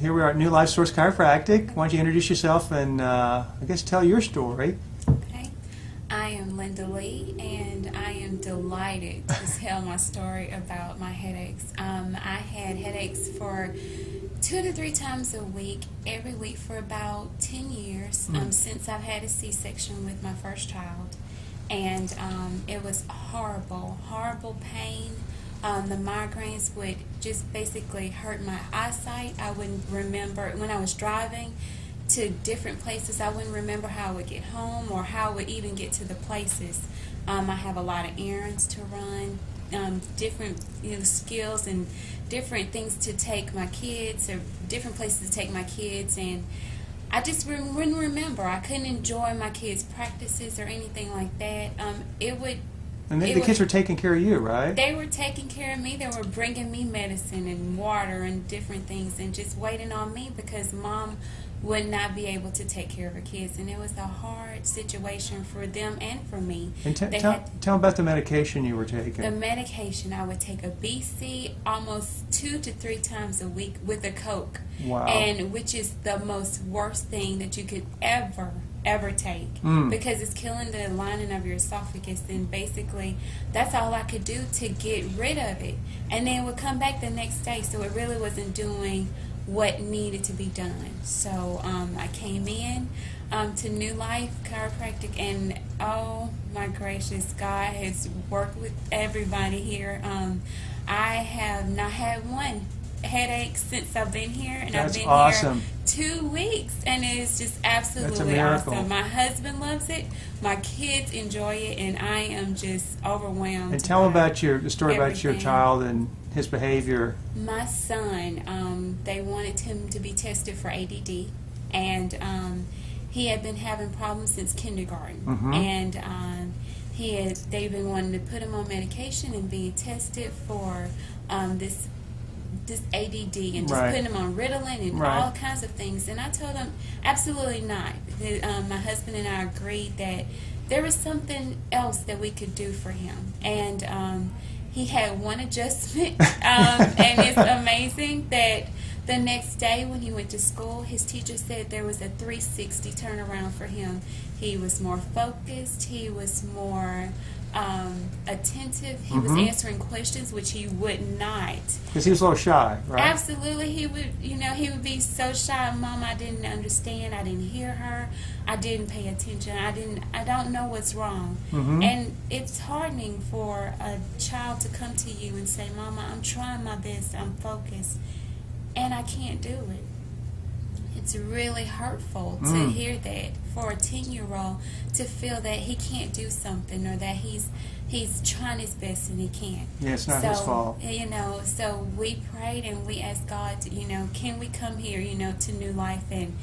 here we are at New Life Source Chiropractic. Why don't you introduce yourself and I guess tell your story. Okay. I am Linda Lee, and I am delighted to tell my story about my headaches. I had headaches for 2 to 3 times a week, every week for about 10 years, since I've had a C-section with my first child. And it was horrible, horrible pain. The migraines would just basically hurt my eyesight. I wouldn't remember, when I was driving to different places, I wouldn't remember how I would get home or how I would even get to the places. I have a lot of errands to run, different skills and different things to take my kids, or different places to take my kids, and I just wouldn't remember. I couldn't enjoy my kids' practices or anything like that. And the kids were taking care of you, right? They were taking care of me. They were bringing me medicine and water and different things and just waiting on me because Mom would not be able to take care of her kids. And it was a hard situation for them and for me. And tell them about the medication you were taking. The medication, I would take a BC almost 2 to 3 times a week with a Coke. Wow. And which is the most worst thing that you could ever take, because it's killing the lining of your esophagus, and basically that's all I could do to get rid of it, and then it would come back the next day, so it really wasn't doing what needed to be done. So I came in to New Life Chiropractic, and oh my gracious, God has worked with everybody here. I have not had one headache since I've been here, and That's I've been awesome. here 2 weeks, and it's just absolutely That's a miracle. awesome. My husband loves it, my kids enjoy it, and I am just overwhelmed. And tell them about the story about your everything. child and his behavior. My son, they wanted him to be tested for ADD, and he had been having problems since kindergarten, and they've been wanting to put him on medication and being tested for this ADD, and just putting him on Ritalin and all kinds of things. And I told him absolutely not. My husband and I agreed that there was something else that we could do for him, and he had one adjustment, and it's amazing that the next day when he went to school, his teacher said there was a 360 turnaround for him. He was more focused, he was more attentive, he was answering questions, which he would not. Because he was a little shy, right? Absolutely. He would be so shy. Mom, I didn't understand, I didn't hear her, I didn't pay attention, I don't know what's wrong. And it's hardening for a child to come to you and say, Mama, I'm trying my best, I'm focused, and I can't do it. It's really hurtful to hear that, for a 10-year-old to feel that he can't do something, or that he's trying his best and he can't. Yeah, it's not his fault. So we prayed and we asked God to, can we come here, to New Life, and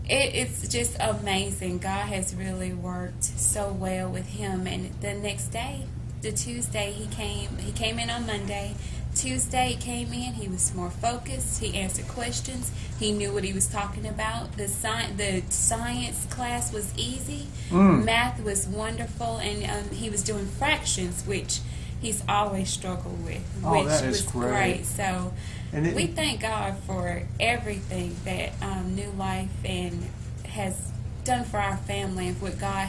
it's just amazing. God has really worked so well with him. And the next day, the Tuesday, he came in on Monday. Tuesday he came in, he was more focused, he answered questions, he knew what he was talking about. The science class was easy, math was wonderful, and he was doing fractions, which he's always struggled with, which that is was great. So we thank God for everything that New Life and has done for our family, and what God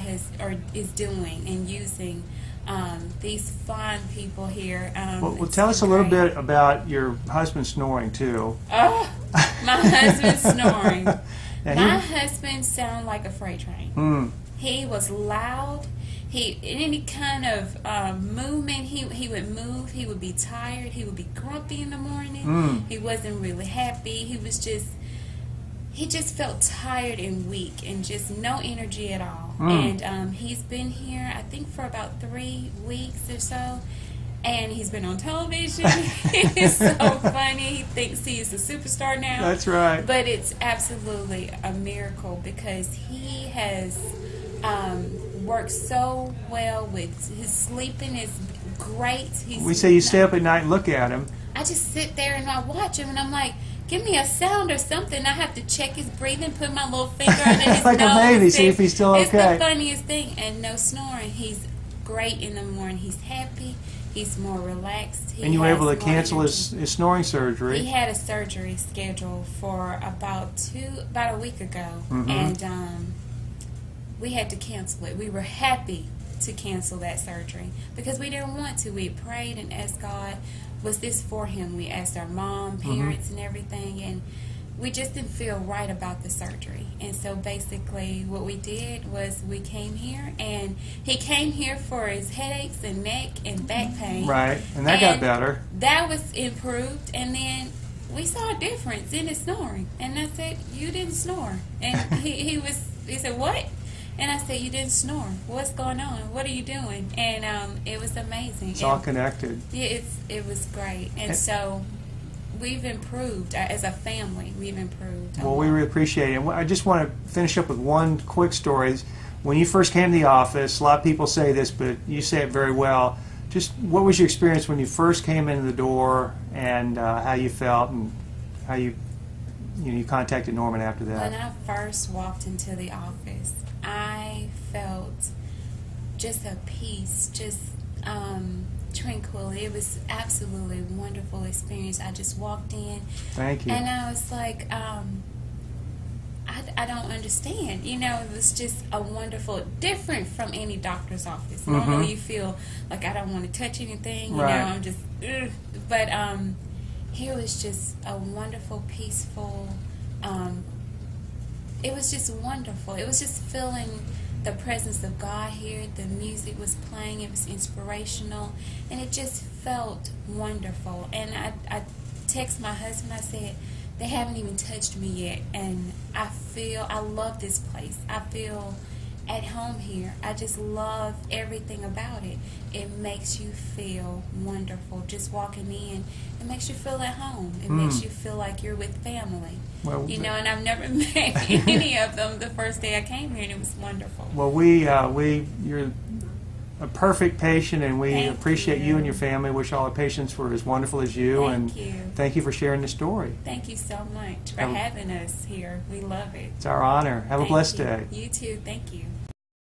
is doing and using these fine people here. Well, tell us a little bit about your husband snoring, too. Oh, my husband snoring. My husband sounded like a freight train. He was loud. Any kind of movement, he would move. He would be tired. He would be grumpy in the morning. He wasn't really happy. He just felt tired and weak and just no energy at all. And he's been here, I think, for about 3 weeks or so. And he's been on television. He's so funny. He thinks he's a superstar now. That's right. But it's absolutely a miracle, because he has worked so well with his sleeping is great. We say you stay up at night and look at him. I just sit there and I watch him, and I'm like, give me a sound or something. I have to check his breathing, put my little finger on his like nose. A baby, see if he's still okay. It's the funniest thing. And no snoring. He's great in the morning. He's happy. He's more relaxed. And you were able to has more cancel energy. his snoring surgery. He had a surgery scheduled for about a week ago, and we had to cancel it. We were happy to cancel that surgery because we didn't want to. We prayed and asked God, was this for him? We asked our mom, parents, and everything, and we just didn't feel right about the surgery. And so basically what we did was we came here, and he came here for his headaches and neck and back pain. Right, and that got better. That was improved, and then we saw a difference in his snoring. And I said, you didn't snore. And he said, what? And I said, you didn't snore. What's going on? What are you doing? And it was amazing. It's all connected. Yeah, it was great. And so we've improved as a family. We've improved. Well, we really appreciate it. And I just want to finish up with one quick story. When you first came to the office, a lot of people say this, but you say it very well. Just what was your experience when you first came into the door, and how you felt, and how you contacted Norman after that? When I first walked into the office, I felt just a peace, just tranquility. It was absolutely a wonderful experience. I just walked in. Thank you. And I was like, I don't understand. It was just a wonderful, different from any doctor's office. Normally you feel like I don't want to touch anything. Right. I'm just, ugh. But here was just a wonderful, peaceful, it was just wonderful. It was just feeling the presence of God here. The music was playing. It was inspirational. And it just felt wonderful. And I text my husband. I said, they haven't even touched me yet. And I love this place. I feel at home here. I just love everything about it. It makes you feel wonderful. Just walking in, it makes you feel at home. It makes you feel like you're with family. Well, and I've never met any of them the first day I came here, and it was wonderful. Well, you're a perfect patient, and we appreciate you and your family. Wish all the patients were as wonderful as you. Thank you. Thank you for sharing the story. Thank you so much for having us here. We love it. It's our honor. Have a blessed day. You too. Thank you.